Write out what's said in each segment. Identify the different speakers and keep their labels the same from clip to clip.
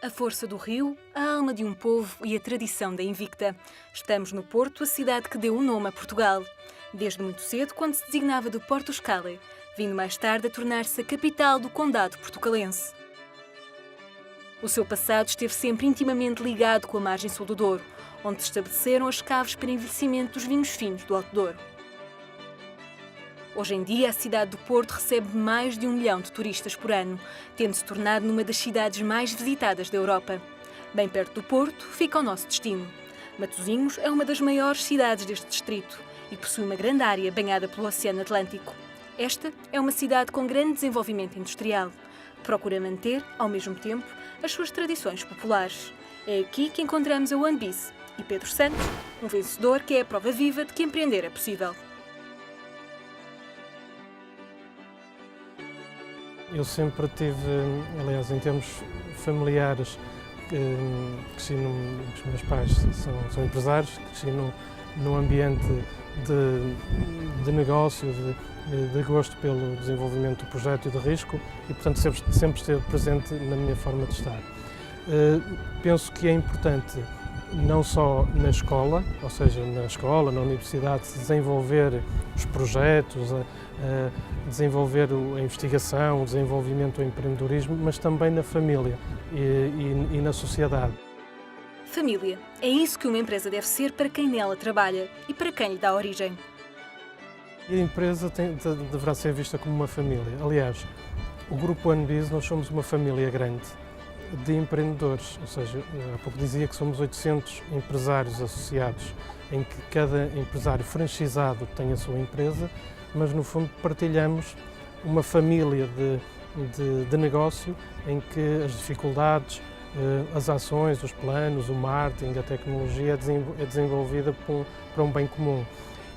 Speaker 1: A força do rio, a alma de um povo e a tradição da Invicta. Estamos no Porto, a cidade que deu o nome a Portugal. Desde muito cedo, quando se designava do Porto Scala, vindo mais tarde a tornar-se a capital do Condado portucalense. O seu passado esteve sempre intimamente ligado com a margem sul do Douro, onde se estabeleceram as caves para envelhecimento dos vinhos finos do Alto Douro. Hoje em dia, a cidade do Porto recebe mais de 1 milhão de turistas por ano, tendo-se tornado numa das cidades mais visitadas da Europa. Bem perto do Porto fica o nosso destino. Matosinhos é uma das maiores cidades deste distrito e possui uma grande área banhada pelo Oceano Atlântico. Esta é uma cidade com grande desenvolvimento industrial. Procura manter, ao mesmo tempo, as suas tradições populares. É aqui que encontramos a OneBiz e Pedro Santos, um vencedor que é a prova viva de que empreender é possível.
Speaker 2: Eu sempre tive, aliás, em termos familiares, cresci os meus pais são empresários, cresci num ambiente de negócio, de gosto pelo desenvolvimento do projeto e de risco e, portanto, sempre esteve presente na minha forma de estar. Penso que é importante não só na escola, ou seja, na escola, na universidade, desenvolver os projetos, desenvolver a investigação, o desenvolvimento do empreendedorismo, mas também na família e na sociedade.
Speaker 1: Família. É isso que uma empresa deve ser para quem nela trabalha e para quem lhe dá origem.
Speaker 2: E a empresa deverá ser vista como uma família. Aliás, o Grupo OneBiz, nós somos uma família grande de empreendedores, ou seja, há pouco dizia que somos 800 empresários associados, em que cada empresário franchisado tem a sua empresa, mas no fundo partilhamos uma família de negócio em que as dificuldades, as ações, os planos, o marketing, a tecnologia é desenvolvida para um bem comum.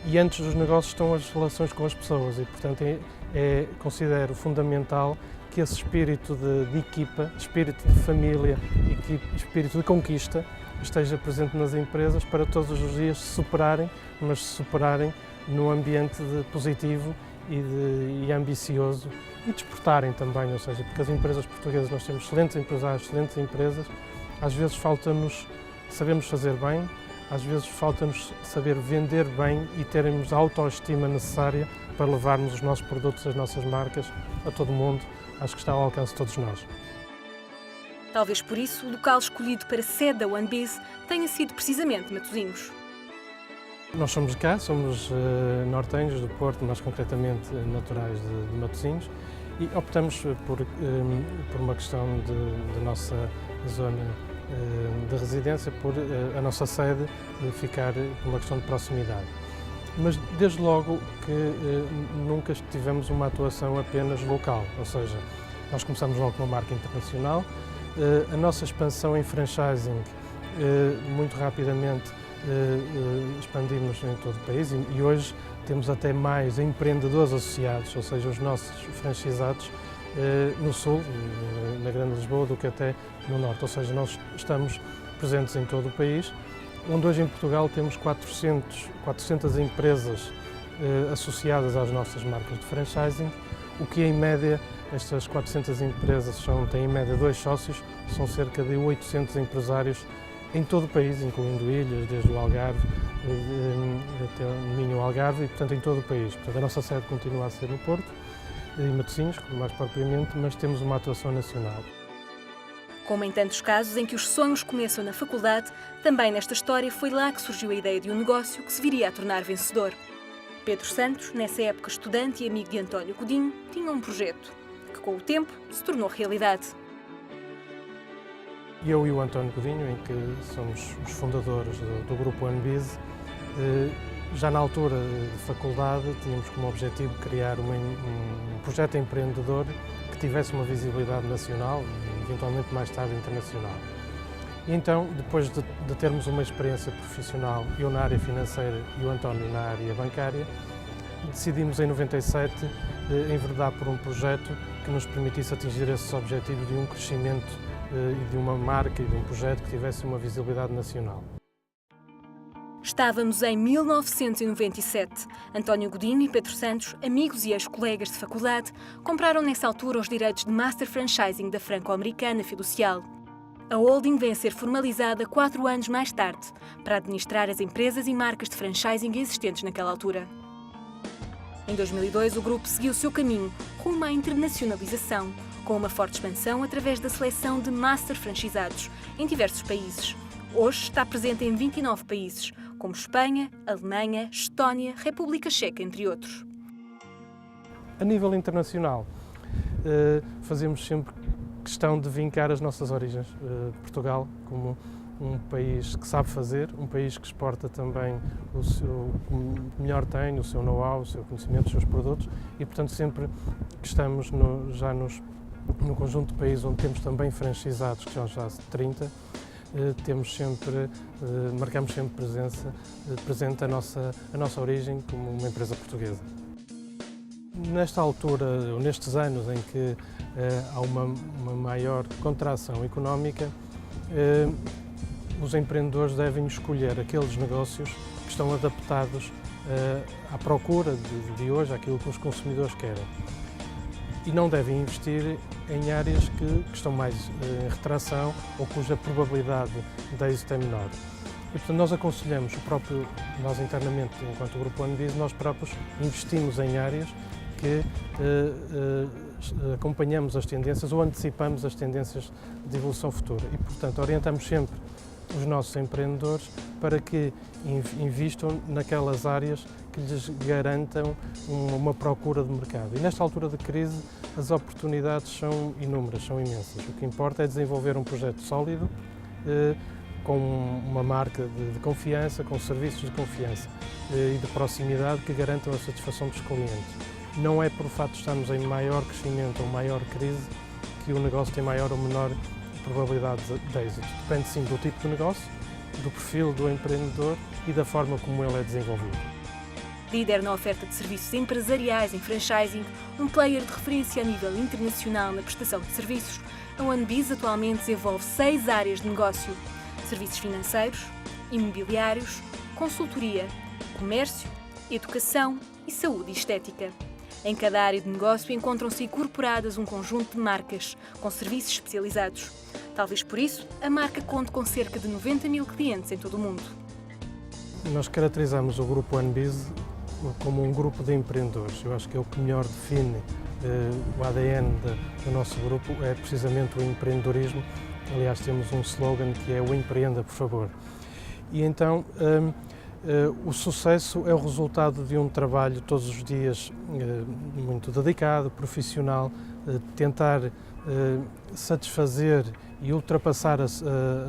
Speaker 2: E antes dos negócios estão as relações com as pessoas e, portanto, considero fundamental que esse espírito de equipa, espírito de família, espírito de conquista esteja presente nas empresas para todos os dias se superarem, mas se superarem num ambiente positivo e ambicioso e despertarem também, ou seja, porque as empresas portuguesas, nós temos excelentes empresários, excelentes empresas, às vezes falta-nos sabermos fazer bem, às vezes falta-nos saber vender bem e termos a autoestima necessária para levarmos os nossos produtos, as nossas marcas a todo o mundo. Acho que está ao alcance de todos nós.
Speaker 1: Talvez por isso o local escolhido para sede da OneBiz tenha sido precisamente Matosinhos.
Speaker 2: Nós somos de cá, somos nortenhos do Porto, mais concretamente naturais de Matosinhos, e optamos por uma questão da nossa zona de residência, por a nossa sede ficar por uma questão de proximidade. Mas desde logo que nunca tivemos uma atuação apenas local, ou seja, nós começamos logo com uma marca internacional, a nossa expansão em franchising muito rapidamente expandimos em todo o país e hoje temos até mais empreendedores associados, ou seja, os nossos franchisados no sul, na Grande Lisboa, do que até no norte, ou seja, nós estamos presentes em todo o país, onde hoje em Portugal temos 400 empresas associadas às nossas marcas de franchising, o que em média, estas 400 empresas têm em média 2 sócios, são cerca de 800 empresários em todo o país, incluindo ilhas, desde o Algarve até o Minho Algarve e, portanto, em todo o país. Portanto, a nossa sede continua a ser no Porto, em Matosinhos, mais propriamente, mas temos uma atuação nacional.
Speaker 1: Como em tantos casos em que os sonhos começam na faculdade, também nesta história foi lá que surgiu a ideia de um negócio que se viria a tornar vencedor. Pedro Santos, nessa época estudante e amigo de António Godinho, tinha um projeto que, com o tempo, se tornou realidade.
Speaker 2: Eu e o António Godinho, em que somos os fundadores do Grupo OneBiz, já na altura de faculdade tínhamos como objetivo criar um projeto empreendedor que tivesse uma visibilidade nacional e eventualmente mais tarde internacional. E então, depois de termos uma experiência profissional, eu na área financeira e o António na área bancária, decidimos em 97 enverdar por um projeto que nos permitisse atingir esses objetivos de um crescimento e de uma marca e de um projeto que tivesse uma visibilidade nacional.
Speaker 1: Estávamos em 1997. António Godinho e Pedro Santos, amigos e ex-colegas de faculdade, compraram nessa altura os direitos de Master Franchising da franco-americana Fiducial. A holding vem a ser formalizada 4 anos mais tarde, para administrar as empresas e marcas de franchising existentes naquela altura. Em 2002, o grupo seguiu o seu caminho rumo à internacionalização, com uma forte expansão através da seleção de master franchisados em diversos países. Hoje está presente em 29 países, como Espanha, Alemanha, Estónia, República Checa, entre outros.
Speaker 2: A nível internacional, fazemos sempre questão de vincar as nossas origens. Portugal como um país que sabe fazer, um país que exporta também o melhor tem, o seu know-how, o seu conhecimento, os seus produtos e, portanto, sempre que estamos no conjunto de países onde temos também franchisados, que são já 30, marcamos sempre presente a nossa origem como uma empresa portuguesa. Nesta altura, ou nestes anos em que há uma maior contração económica, os empreendedores devem escolher aqueles negócios que estão adaptados à procura de hoje, àquilo que os consumidores querem. E não devem investir em áreas que estão mais em retração ou cuja probabilidade de êxito é menor. E, portanto, nós aconselhamos nós internamente, enquanto Grupo OneBiz, nós próprios investimos em áreas que acompanhamos as tendências ou antecipamos as tendências de evolução futura. E, portanto, orientamos sempre os nossos empreendedores para que invistam naquelas áreas que lhes garantam uma procura de mercado. E nesta altura de crise, as oportunidades são inúmeras, são imensas. O que importa é desenvolver um projeto sólido, com uma marca de confiança, com serviços de confiança e de proximidade que garantam a satisfação dos clientes. Não é por facto de estarmos em maior crescimento ou maior crise que o negócio tem maior ou menor probabilidade de êxito. Depende sim do tipo de negócio, do perfil do empreendedor e da forma como ele é desenvolvido.
Speaker 1: Líder na oferta de serviços empresariais em franchising, um player de referência a nível internacional na prestação de serviços, a OneBiz atualmente desenvolve 6 áreas de negócio: serviços financeiros, imobiliários, consultoria, comércio, educação e saúde e estética. Em cada área de negócio encontram-se incorporadas um conjunto de marcas com serviços especializados. Talvez por isso a marca conte com cerca de 90 mil clientes em todo o mundo.
Speaker 2: Nós caracterizamos o Grupo OneBiz como um grupo de empreendedores. Eu acho que é o que melhor define o ADN do nosso grupo, é precisamente o empreendedorismo. Aliás, temos um slogan que é o empreenda, por favor. E então, o sucesso é o resultado de um trabalho todos os dias muito dedicado, profissional, tentar satisfazer e ultrapassar as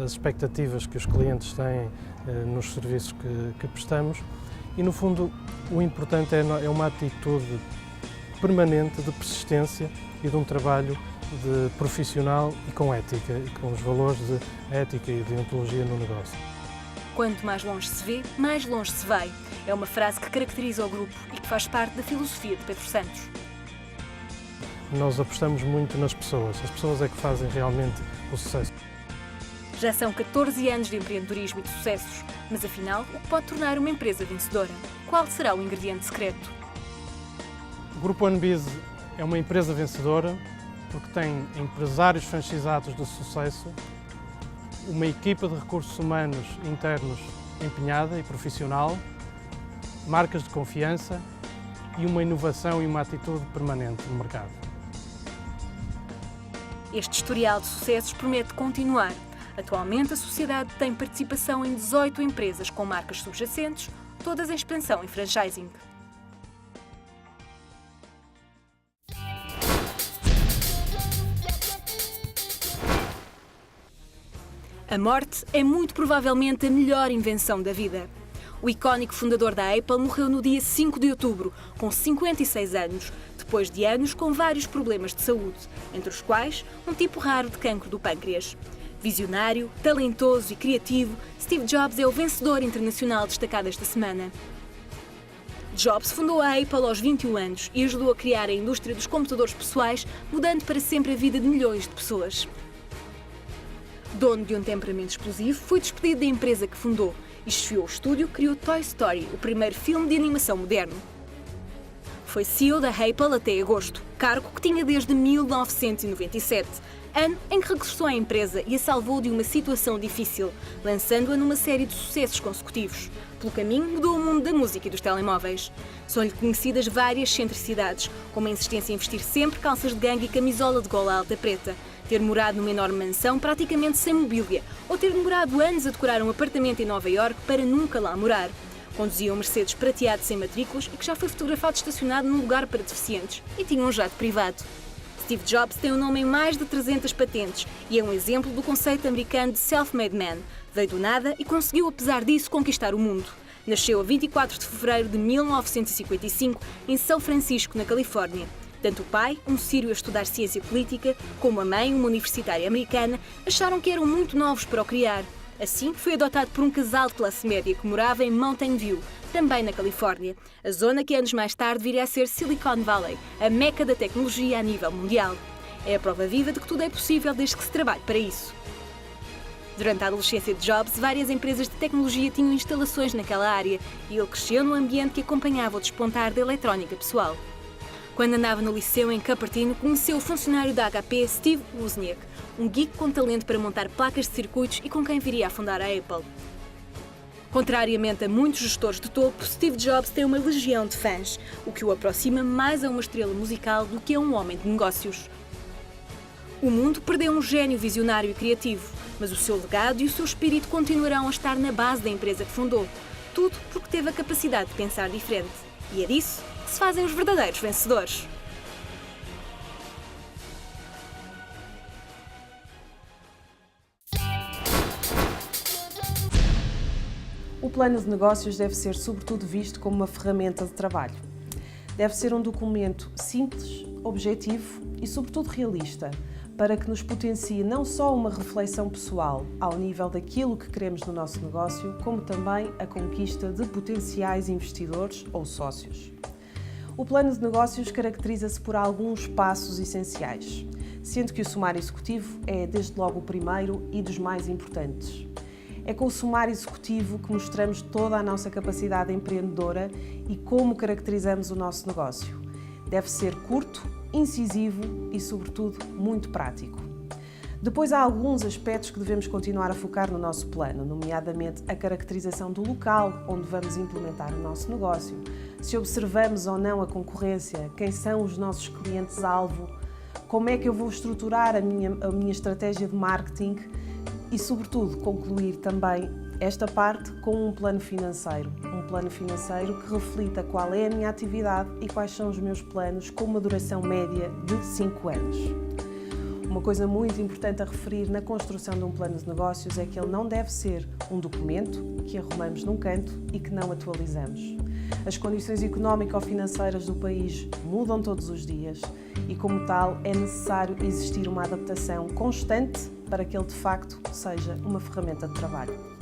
Speaker 2: expectativas que os clientes têm nos serviços que prestamos e, no fundo, o importante é uma atitude permanente de persistência e de um trabalho profissional e com ética, e com os valores de ética e de deontologia no negócio.
Speaker 1: Quanto mais longe se vê, mais longe se vai. É uma frase que caracteriza o grupo e que faz parte da filosofia de Pedro Santos.
Speaker 2: Nós apostamos muito nas pessoas. As pessoas é que fazem realmente o sucesso.
Speaker 1: Já são 14 anos de empreendedorismo e de sucessos, mas afinal, o que pode tornar uma empresa vencedora? Qual será o ingrediente secreto?
Speaker 2: O Grupo OneBiz é uma empresa vencedora porque tem empresários franchisados de sucesso, uma equipa de recursos humanos internos empenhada e profissional, marcas de confiança e uma inovação e uma atitude permanente no mercado.
Speaker 1: Este historial de sucessos promete continuar. Atualmente, a sociedade tem participação em 18 empresas com marcas subjacentes, todas em expansão e franchising. A morte é muito provavelmente a melhor invenção da vida. O icónico fundador da Apple morreu no dia 5 de outubro, com 56 anos, depois de anos com vários problemas de saúde, entre os quais um tipo raro de cancro do pâncreas. Visionário, talentoso e criativo, Steve Jobs é o vencedor internacional destacado esta semana. Jobs fundou a Apple aos 21 anos e ajudou a criar a indústria dos computadores pessoais, mudando para sempre a vida de milhões de pessoas. Dono de um temperamento explosivo, foi despedido da empresa que fundou e chefiou o estúdio que criou Toy Story, o primeiro filme de animação moderno. foi CEO da Apple até agosto, cargo que tinha desde 1997, ano em que regressou à empresa e a salvou de uma situação difícil, lançando-a numa série de sucessos consecutivos. Pelo caminho, mudou o mundo da música e dos telemóveis. São-lhe conhecidas várias excentricidades, como a insistência em vestir sempre calças de gangue e camisola de gola alta preta, ter morado numa enorme mansão praticamente sem mobília, ou ter demorado anos a decorar um apartamento em Nova Iorque para nunca lá morar. Conduzia um Mercedes prateado sem matrículas e que já foi fotografado estacionado num lugar para deficientes, e tinha um jato privado. Steve Jobs tem um nome em mais de 300 patentes e é um exemplo do conceito americano de self-made man. Veio do nada e conseguiu, apesar disso, conquistar o mundo. Nasceu a 24 de fevereiro de 1955 em São Francisco, na Califórnia. Tanto o pai, um sírio a estudar ciência política, como a mãe, uma universitária americana, acharam que eram muito novos para o criar. Assim, foi adotado por um casal de classe média que morava em Mountain View, também na Califórnia, a zona que anos mais tarde viria a ser Silicon Valley, a meca da tecnologia a nível mundial. É a prova viva de que tudo é possível desde que se trabalhe para isso. Durante a adolescência de Jobs, várias empresas de tecnologia tinham instalações naquela área e ele cresceu num ambiente que acompanhava o despontar da eletrónica pessoal. Quando andava no liceu em Cupertino, conheceu o funcionário da HP, Steve Wozniak, um geek com talento para montar placas de circuitos e com quem viria a fundar a Apple. Contrariamente a muitos gestores de topo, Steve Jobs tem uma legião de fãs, o que o aproxima mais a uma estrela musical do que a um homem de negócios. O mundo perdeu um gênio visionário e criativo, mas o seu legado e o seu espírito continuarão a estar na base da empresa que fundou. Tudo porque teve a capacidade de pensar diferente. E é disso que se fazem os verdadeiros vencedores.
Speaker 3: O plano de negócios deve ser, sobretudo, visto como uma ferramenta de trabalho. Deve ser um documento simples, objetivo e, sobretudo, realista, para que nos potencie não só uma reflexão pessoal ao nível daquilo que queremos no nosso negócio, como também a conquista de potenciais investidores ou sócios. O plano de negócios caracteriza-se por alguns passos essenciais, sendo que o sumário executivo é, desde logo, o primeiro e dos mais importantes. É com o sumário executivo que mostramos toda a nossa capacidade empreendedora e como caracterizamos o nosso negócio. Deve ser curto, incisivo e, sobretudo, muito prático. Depois há alguns aspectos que devemos continuar a focar no nosso plano, nomeadamente a caracterização do local onde vamos implementar o nosso negócio, se observamos ou não a concorrência, quem são os nossos clientes-alvo, como é que eu vou estruturar a minha estratégia de marketing e, sobretudo, concluir também esta parte com um plano financeiro que reflita qual é a minha atividade e quais são os meus planos com uma duração média de 5 anos. Uma coisa muito importante a referir na construção de um plano de negócios é que ele não deve ser um documento que arrumamos num canto e que não atualizamos. As condições económico-financeiras do país mudam todos os dias e, como tal, é necessário existir uma adaptação constante para que ele, de facto, seja uma ferramenta de trabalho.